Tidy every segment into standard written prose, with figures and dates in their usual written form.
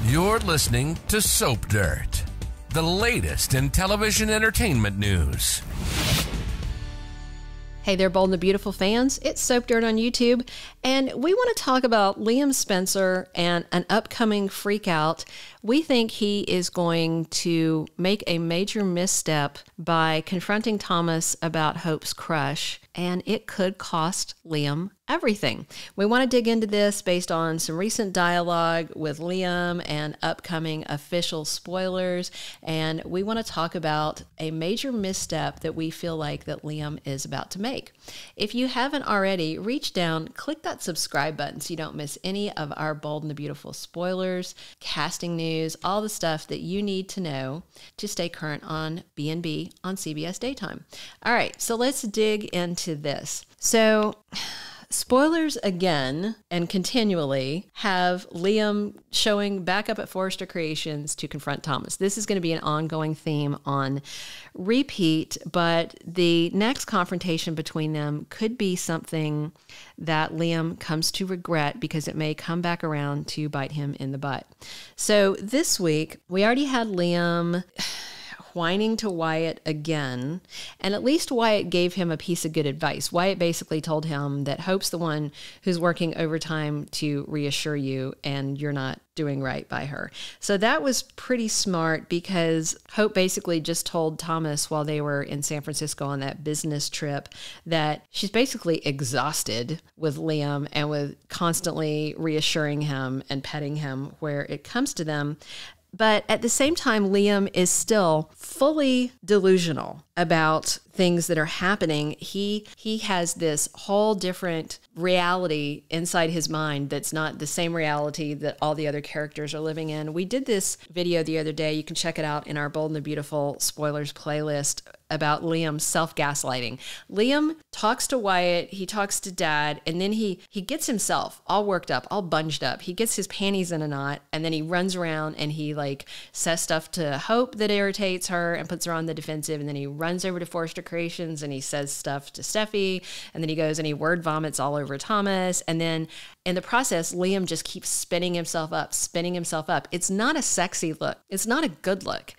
You're listening to Soap Dirt, the latest in television entertainment news. Hey there, Bold and the Beautiful fans. It's Soap Dirt on YouTube, and we want to talk about Liam Spencer and an upcoming freakout. We think he is going to make a major misstep by confronting Thomas about Hope's crush, and it could cost Liam everything. We want to dig into this based on some recent dialogue with Liam and upcoming official spoilers, and we want to talk about a major misstep that we feel like that Liam is about to make. If you haven't already, reach down, click that subscribe button so you don't miss any of our Bold and the Beautiful spoilers, casting news, all the stuff that you need to know to stay current on B&B on CBS Daytime. All right, so let's dig into this. So, spoilers again and continually have Liam showing back up at Forrester Creations to confront Thomas. This is going to be an ongoing theme on repeat, but the next confrontation between them could be something that Liam comes to regret because it may come back around to bite him in the butt. So this week, we already had Liam whining to Wyatt again, and at least Wyatt gave him a piece of good advice. Wyatt basically told him that Hope's the one who's working overtime to reassure you, and you're not doing right by her. So that was pretty smart because Hope basically just told Thomas while they were in San Francisco on that business trip that she's basically exhausted with Liam and with constantly reassuring him and petting him where it comes to them. But at the same time, Liam is still fully delusional about things that are happening. He has this whole different reality inside his mind that's not the same reality that all the other characters are living in. We did this video the other day. You can check it out in our Bold and the Beautiful spoilers playlist about Liam self-gaslighting. Liam talks to Wyatt, he talks to Dad, and then he gets himself all worked up, all bunged up. He gets his panties in a knot, and then he runs around and he says stuff to Hope that irritates her and puts her on the defensive, and then he runs over to Forrester Creations and he says stuff to Steffy, and then he goes and he word vomits all over Thomas, and then in the process, Liam just keeps spinning himself up. It's not a sexy look. It's not a good look.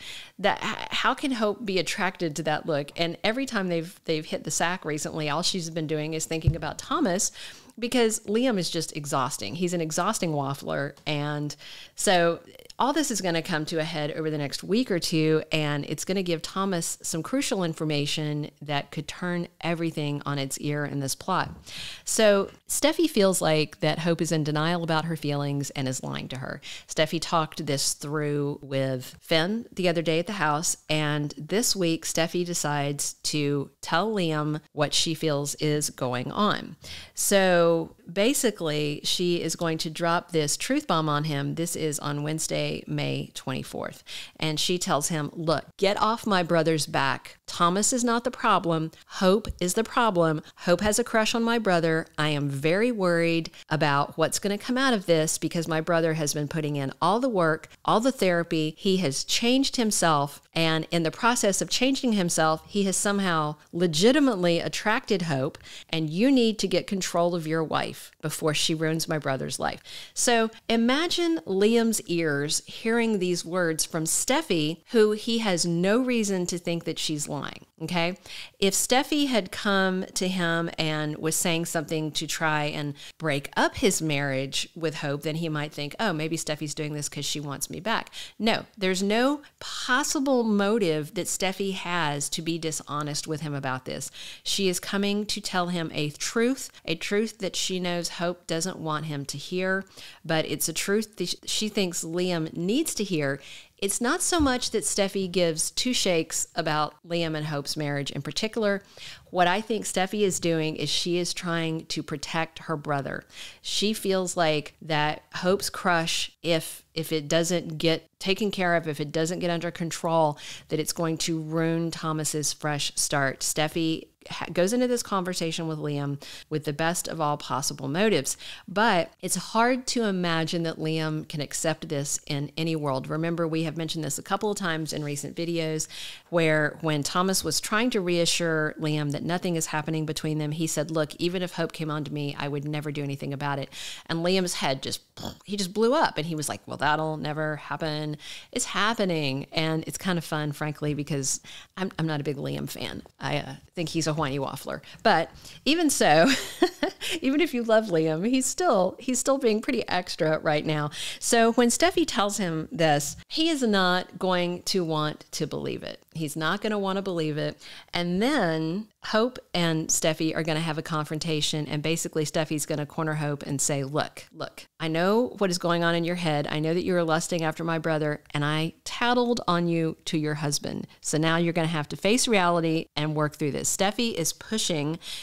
How can Hope be attracted to that look? And every time they've hit the sack recently, all she's been doing is thinking about Thomas because Liam is just exhausting. He's an exhausting waffler. And so all this is going to come to a head over the next week or two, and it's going to give Thomas some crucial information that could turn everything on its ear in this plot. So Steffy feels like that Hope is in denial about her feelings and is lying to her. Steffy talked this through with Finn the other day at the house, and this week Steffy decides to tell Liam what she feels is going on. So basically, she is going to drop this truth bomb on him. This is on Wednesday, May 24th. And she tells him, look, get off my brother's back. Thomas is not the problem. Hope is the problem. Hope has a crush on my brother. I am very worried about what's going to come out of this because my brother has been putting in all the work, all the therapy. He has changed himself. And in the process of changing himself, he has somehow legitimately attracted Hope. And you need to get control of your wife before she ruins my brother's life. So imagine Liam's ears hearing these words from Steffy, who he has no reason to think that she's lying. Okay. If Steffy had come to him and was saying something to try and break up his marriage with Hope, then he might think, oh, maybe Steffy's doing this because she wants me back. No, there's no possible motive that Steffy has to be dishonest with him about this. She is coming to tell him a truth that she knows Hope doesn't want him to hear, but it's a truth that she thinks Liam needs to hear. It's not so much that Steffy gives two shakes about Liam and Hope's marriage in particular. What I think Steffy is doing is she is trying to protect her brother. She feels like that Hope's crush, if it doesn't get taken care of, if it doesn't get under control, that it's going to ruin Thomas's fresh start. Steffy goes into this conversation with Liam with the best of all possible motives. But it's hard to imagine that Liam can accept this in any world. Remember, we have mentioned this a couple of times in recent videos where when Thomas was trying to reassure Liam that nothing is happening between them, he said, look, even if Hope came on to me, I would never do anything about it. And Liam's head just blew up, and he was like, well, that'll never happen. It's happening. And it's kind of fun, frankly, because I'm not a big Liam fan. I think he's a whiny waffler. But even so, even if you love Liam, he's still being pretty extra right now. So when Steffy tells him this, he is not going to want to believe it. He's not going to want to believe it. And then Hope and Steffy are going to have a confrontation, and basically Steffi's going to corner Hope and say, look, I know what is going on in your head. I know that you were lusting after my brother, and I tattled on you to your husband. So now you're going to have to face reality and work through this. Steffy is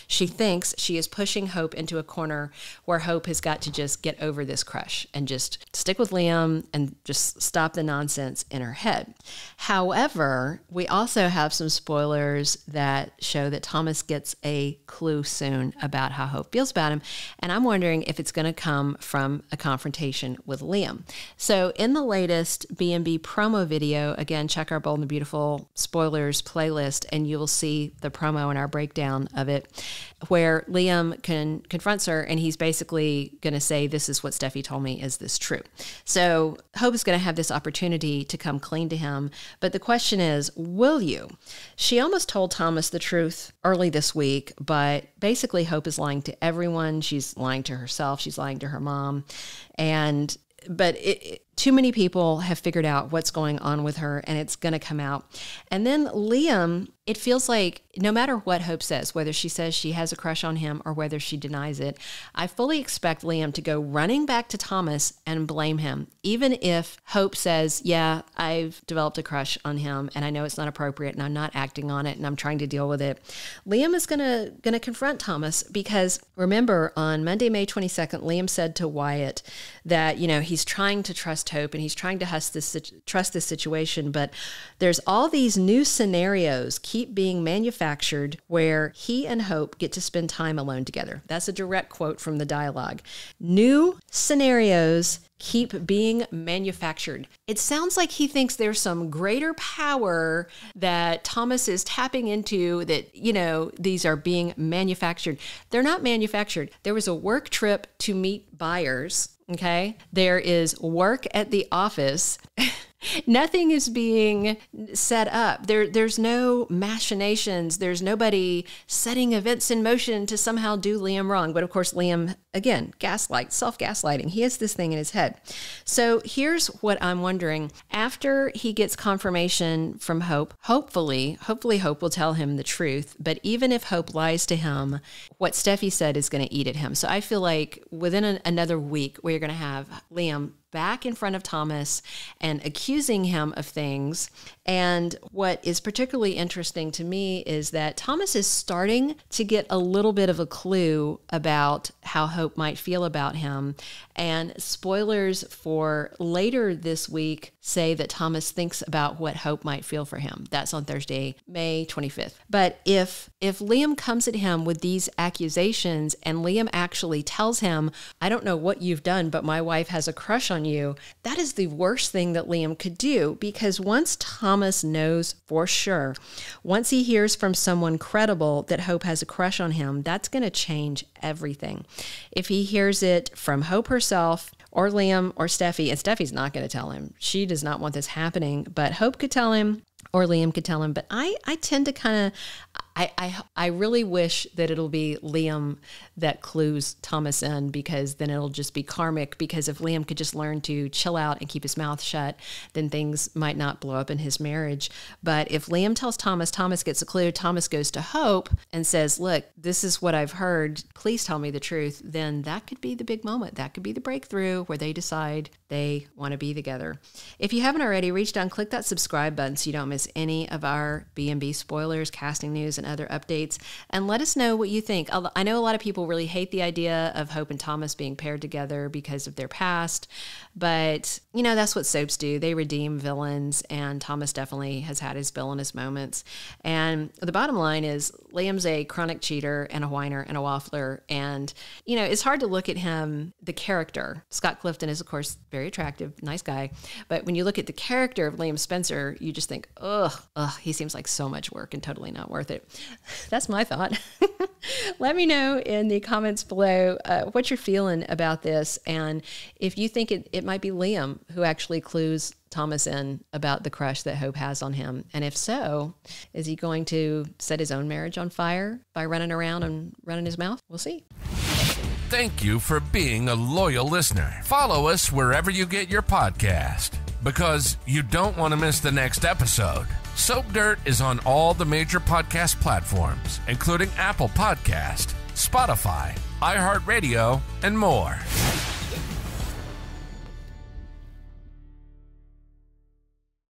she thinks she is pushing Hope into a corner where Hope has got to just get over this crush and just stick with Liam and just stop the nonsense in her head. However, we also have some spoilers that show that Thomas gets a clue soon about how Hope feels about him, and I'm wondering if it's going to come from a confrontation with Liam. So in the latest B&B promo video, again, check our Bold and Beautiful spoilers playlist, and you will see the promo and our breakdown of it, where Liam confronts her, and he's basically going to say, this is what Steffy told me, is this true? So Hope is going to have this opportunity to come clean to him, but the question is, will you? She almost told Thomas the truth early this week, but basically Hope is lying to everyone. She's lying to herself. She's lying to her mom. But too many people have figured out what's going on with her, and it's going to come out. And then Liam, it feels like no matter what Hope says, whether she says she has a crush on him or whether she denies it, I fully expect Liam to go running back to Thomas and blame him, even if Hope says, yeah, I've developed a crush on him, and I know it's not appropriate, and I'm not acting on it, and I'm trying to deal with it. Liam is going to confront Thomas, because remember, on Monday, May 22nd, Liam said to Wyatt that, he's trying to trust Hope, and he's trying to trust this situation, but there's all these new scenarios keep being manufactured where he and Hope get to spend time alone together. That's a direct quote from the dialogue. New scenarios keep being manufactured. It sounds like he thinks there's some greater power that Thomas is tapping into, that, these are being manufactured. They're not manufactured. There was a work trip to meet buyers. Okay. There is work at the office. Nothing is being set up. There's no machinations. There's nobody setting events in motion to somehow do Liam wrong. But of course, Liam, again, self-gaslighting. He has this thing in his head. So here's what I'm wondering. After he gets confirmation from Hope, hopefully Hope will tell him the truth. But even if Hope lies to him, what Steffy said is going to eat at him. So I feel like within another week, we're going to have Liam back in front of Thomas and accusing him of things. And what is particularly interesting to me is that Thomas is starting to get a little bit of a clue about how Hope might feel about him. And spoilers for later this week say that Thomas thinks about what Hope might feel for him. That's on Thursday, May 25th. But if Liam comes at him with these accusations and Liam actually tells him, I don't know what you've done, but my wife has a crush on you, that is the worst thing that Liam could do, because once Thomas knows for sure, once he hears from someone credible that Hope has a crush on him, that's going to change everything. If he hears it from Hope herself, or Liam, or Steffy, and Steffi's not going to tell him. She does not want this happening, but Hope could tell him, or Liam could tell him. But I tend to kind of, I really wish that it'll be Liam that clues Thomas in, because then it'll just be karmic, because if Liam could just learn to chill out and keep his mouth shut, then things might not blow up in his marriage. But if Liam tells Thomas, Thomas gets a clue, Thomas goes to Hope and says, look, this is what I've heard, please tell me the truth, then that could be the big moment. That could be the breakthrough where they decide they want to be together. If you haven't already, reach down, click that subscribe button so you don't miss any of our B&B spoilers, casting news, and other updates. And let us know what you think. I know a lot of people really hate the idea of Hope and Thomas being paired together because of their past, but that's what soaps do. They redeem villains, and Thomas definitely has had his villainous moments. And the bottom line is Liam's a chronic cheater and a whiner and a waffler. And, it's hard to look at him, the character. Scott Clifton is, of course, very attractive, nice guy. But when you look at the character of Liam Spencer, you just think, ugh, he seems like so much work and totally not worth it. That's my thought. Let me know in the comments below what you're feeling about this, and if you think it might be Liam who actually clues Thomas in about the crush that Hope has on him. And if so, is he going to set his own marriage on fire by running around and running his mouth? We'll see. Thank you for being a loyal listener. Follow us wherever you get your podcast, because you don't want to miss the next episode. Soap Dirt is on all the major podcast platforms, including Apple Podcast, Spotify, iHeartRadio, and more.